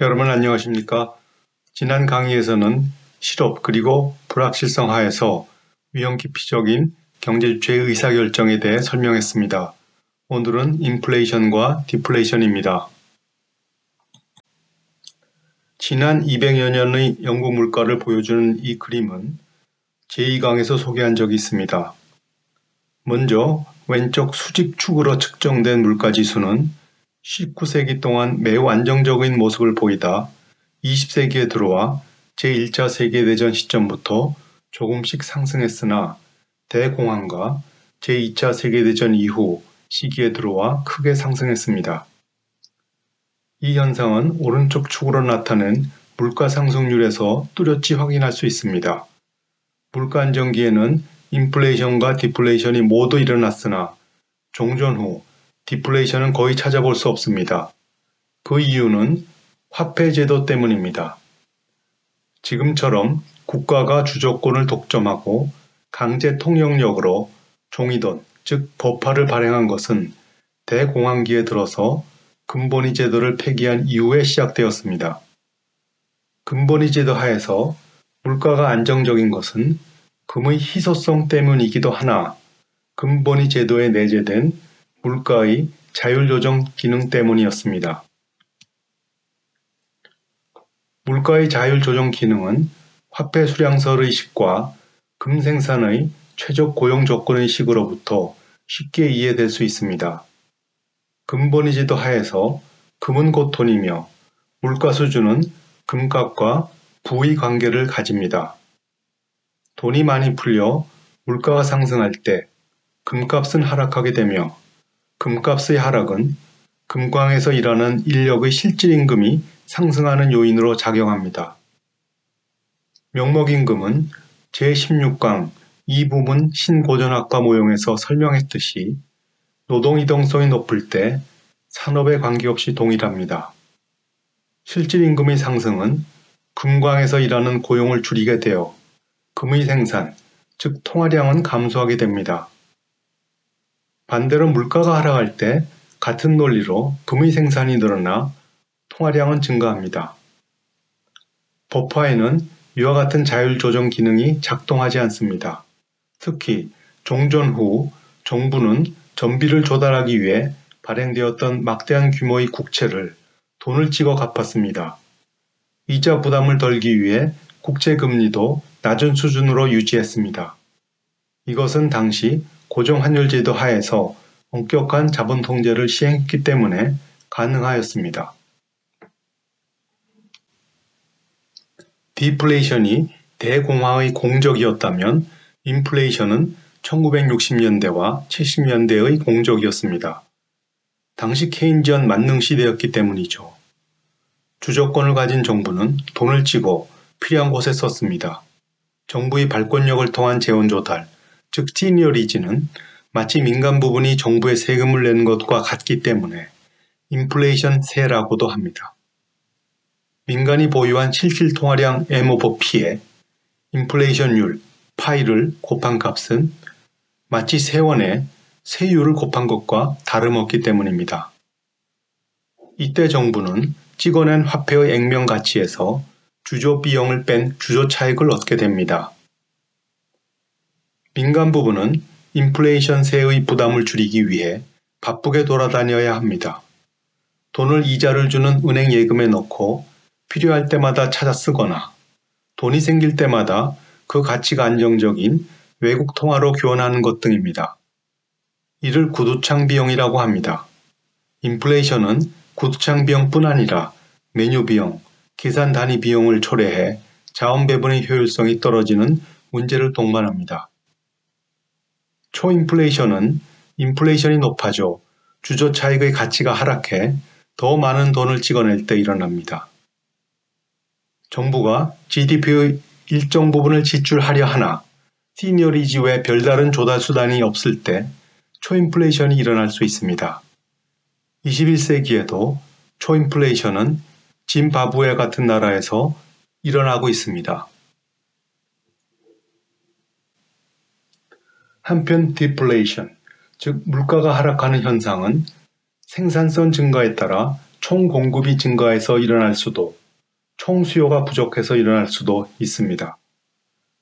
여러분 안녕하십니까? 지난 강의에서는 실업 그리고 불확실성 하에서 위험기피적인 경제주체의 의사결정에 대해 설명했습니다. 오늘은 인플레이션과 디플레이션입니다. 지난 200여 년의 영국 물가를 보여주는 이 그림은 제2강에서 소개한 적이 있습니다. 먼저 왼쪽 수직축으로 측정된 물가지수는 19세기 동안 매우 안정적인 모습을 보이다 20세기에 들어와 제1차 세계대전 시점부터 조금씩 상승했으나 대공황과 제2차 세계대전 이후 시기에 들어와 크게 상승했습니다. 이 현상은 오른쪽 축으로 나타낸 물가 상승률에서 뚜렷이 확인할 수 있습니다. 물가 안정기에는 인플레이션과 디플레이션이 모두 일어났으나 종전 후 디플레이션은 거의 찾아볼 수 없습니다. 그 이유는 화폐제도 때문입니다. 지금처럼 국가가 주조권을 독점하고 강제 통역력으로 종이돈, 즉 법화를 발행한 것은 대공황기에 들어서 금본위 제도를 폐기한 이후에 시작되었습니다. 금본위 제도 하에서 물가가 안정적인 것은 금의 희소성 때문이기도 하나 금본위 제도에 내재된 물가의 자율조정 기능 때문이었습니다. 물가의 자율조정 기능은 화폐 수량설 의식과 금 생산의 최적 고용 조건 의식으로부터 쉽게 이해될 수 있습니다. 금본위 제도 하에서 금은 곧 돈이며 물가 수준은 금값과 부의 관계를 가집니다. 돈이 많이 풀려 물가가 상승할 때 금값은 하락하게 되며 금값의 하락은 금광에서 일하는 인력의 실질임금이 상승하는 요인으로 작용합니다. 명목임금은 제16강 2부문 신고전학파 모형에서 설명했듯이 노동이동성이 높을 때 산업에 관계없이 동일합니다. 실질임금의 상승은 금광에서 일하는 고용을 줄이게 되어 금의 생산, 즉 통화량은 감소하게 됩니다. 반대로 물가가 하락할 때 같은 논리로 금의 생산이 늘어나 통화량은 증가합니다. 법화에는 이와 같은 자율조정 기능이 작동하지 않습니다. 특히 종전 후 정부는 전비를 조달하기 위해 발행되었던 막대한 규모의 국채를 돈을 찍어 갚았습니다. 이자 부담을 덜기 위해 국채 금리도 낮은 수준으로 유지했습니다. 이것은 당시 고정환율제도 하에서 엄격한 자본 통제를 시행했기 때문에 가능하였습니다. 디플레이션이 대공황의 공적이었다면 인플레이션은 1960년대와 70년대의 공적이었습니다. 당시 케인지언 만능 시대였기 때문이죠. 주조권을 가진 정부는 돈을 찌고 필요한 곳에 썼습니다. 정부의 발권력을 통한 재원 조달, 즉 시니어리지는 마치 민간 부분이 정부에 세금을 내는 것과 같기 때문에 인플레이션세라고도 합니다. 민간이 보유한 실질 통화량 M/P에 인플레이션율 파이를 곱한 값은 마치 세원에 세율을 곱한 것과 다름없기 때문입니다. 이때 정부는 찍어낸 화폐의 액면 가치에서 주조 비용을 뺀 주조 차익을 얻게 됩니다. 민간 부분은 인플레이션세의 부담을 줄이기 위해 바쁘게 돌아다녀야 합니다. 돈을 이자를 주는 은행 예금에 넣고 필요할 때마다 찾아 쓰거나 돈이 생길 때마다 그 가치가 안정적인 외국 통화로 교환하는 것 등입니다. 이를 구두창 비용이라고 합니다. 인플레이션은 구두창 비용뿐 아니라 메뉴 비용, 계산 단위 비용을 초래해 자원 배분의 효율성이 떨어지는 문제를 동반합니다. 초인플레이션은 인플레이션이 높아져 주조 차익의 가치가 하락해 더 많은 돈을 찍어낼 때 일어납니다. 정부가 GDP의 일정 부분을 지출하려 하나 시니어리지 외 별다른 조달 수단이 없을 때 초인플레이션이 일어날 수 있습니다. 21세기에도 초인플레이션은 짐바브웨 같은 나라에서 일어나고 있습니다. 한편 디플레이션, 즉 물가가 하락하는 현상은 생산성 증가에 따라 총 공급이 증가해서 일어날 수도, 총 수요가 부족해서 일어날 수도 있습니다.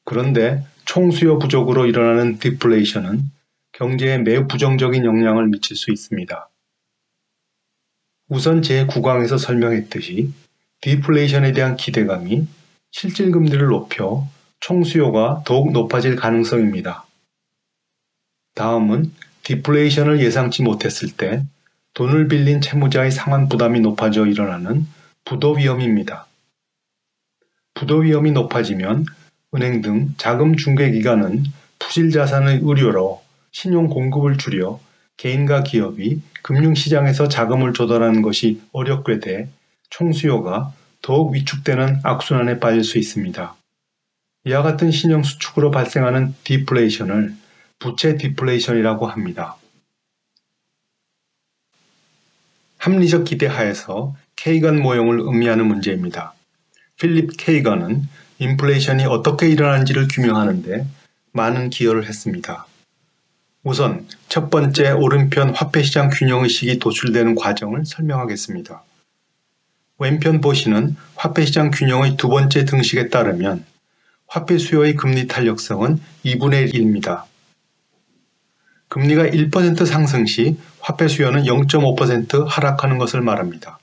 그런데 총 수요 부족으로 일어나는 디플레이션은 경제에 매우 부정적인 영향을 미칠 수 있습니다. 우선 제9강에서 설명했듯이 디플레이션에 대한 기대감이 실질금리를 높여 총 수요가 더욱 높아질 가능성입니다. 다음은 디플레이션을 예상치 못했을 때 돈을 빌린 채무자의 상환 부담이 높아져 일어나는 부도 위험입니다. 부도 위험이 높아지면 은행 등 자금 중개기관은 부실 자산의 의료로 신용 공급을 줄여 개인과 기업이 금융시장에서 자금을 조달하는 것이 어렵게 돼 총수요가 더욱 위축되는 악순환에 빠질 수 있습니다. 이와 같은 신용 수축으로 발생하는 디플레이션을 부채 디플레이션이라고 합니다. 합리적 기대 하에서 케이건 모형을 의미하는 문제입니다. 필립 케이건은 인플레이션이 어떻게 일어나는지를 규명하는데 많은 기여를 했습니다. 우선 첫 번째 오른편 화폐시장 균형의식이 도출되는 과정을 설명하겠습니다. 왼편 보시는 화폐시장 균형의 두 번째 등식에 따르면 화폐 수요의 금리 탄력성은 2분의 1입니다. 금리가 1% 상승 시 화폐 수요는 0.5% 하락하는 것을 말합니다.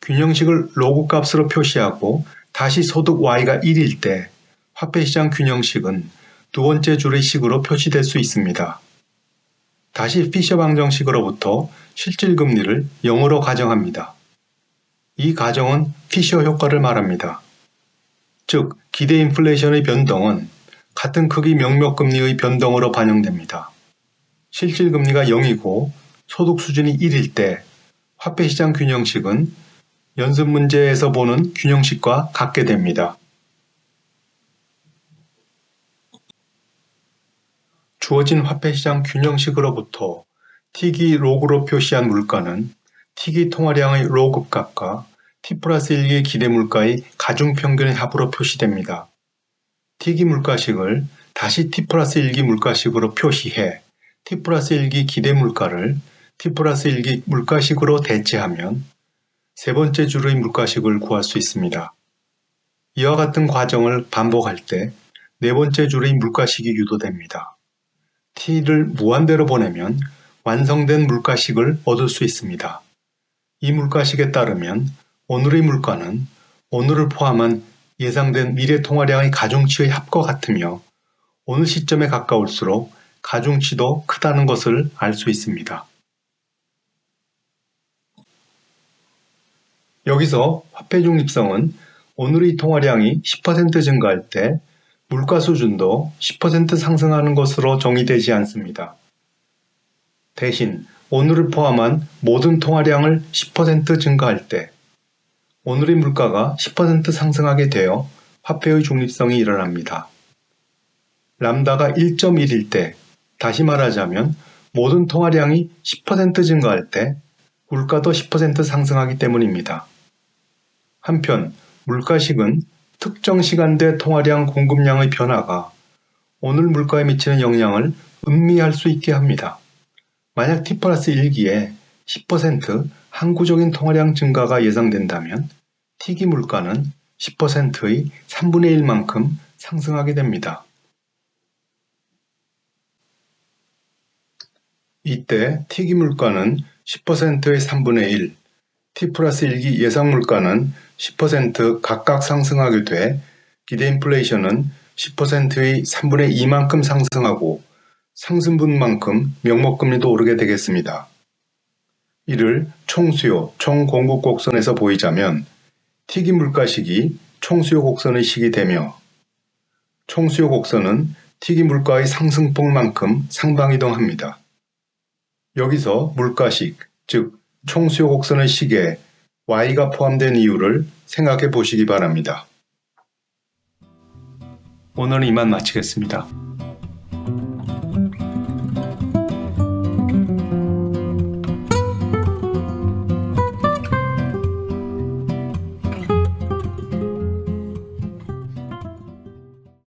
균형식을 로그 값으로 표시하고 다시 소득 Y가 1일 때 화폐시장 균형식은 두 번째 줄의 식으로 표시될 수 있습니다. 다시 피셔 방정식으로부터 실질금리를 0으로 가정합니다. 이 가정은 피셔 효과를 말합니다. 즉, 기대 인플레이션의 변동은 같은 크기 명목금리의 변동으로 반영됩니다. 실질금리가 0이고 소득 수준이 1일 때 화폐시장 균형식은 연습 문제에서 보는 균형식과 같게 됩니다. 주어진 화폐시장 균형식으로부터 T기 로그로 표시한 물가는 T기 통화량의 로그 값과 T 플러스 1기 기대 물가의 가중평균의 합으로 표시됩니다. T기 물가식을 다시 T 플러스 1기 물가식으로 표시해 T 플러스 1기 기대 물가를 T 플러스 1기 물가식으로 대체하면 세 번째 줄의 물가식을 구할 수 있습니다. 이와 같은 과정을 반복할 때 네 번째 줄의 물가식이 유도됩니다. T를 무한대로 보내면 완성된 물가식을 얻을 수 있습니다. 이 물가식에 따르면 오늘의 물가는 오늘을 포함한 예상된 미래 통화량의 가중치의 합과 같으며 오늘 시점에 가까울수록 가중치도 크다는 것을 알 수 있습니다. 여기서 화폐 중립성은 오늘의 통화량이 10% 증가할 때 물가 수준도 10% 상승하는 것으로 정의되지 않습니다. 대신 오늘을 포함한 모든 통화량을 10% 증가할 때 오늘의 물가가 10% 상승하게 되어 화폐의 중립성이 일어납니다. 람다가 1.1일 때, 다시 말하자면 모든 통화량이 10% 증가할 때 물가도 10% 상승하기 때문입니다. 한편 물가식은 특정 시간대 통화량 공급량의 변화가 오늘 물가에 미치는 영향을 음미할 수 있게 합니다. 만약 T 플러스 1기에 10% 항구적인 통화량 증가가 예상된다면 T기 물가는 10%의 3분의 1만큼 상승하게 됩니다. 이때 T기 물가는 10%의 3분의 1, T 플러스 1기 예상 물가는 10% 각각 상승하게 돼 기대 인플레이션은 10%의 3분의 2만큼 상승하고 상승분만큼 명목금리도 오르게 되겠습니다. 이를 총수요, 총공급 곡선에서 보이자면 T기 물가식이 총수요 곡선의 식이 되며 총수요 곡선은 T기 물가의 상승폭만큼 상방이동합니다. 여기서 물가식, 즉 총수요 곡선의 식에 Y가 포함된 이유를 생각해 보시기 바랍니다. 오늘은 이만 마치겠습니다.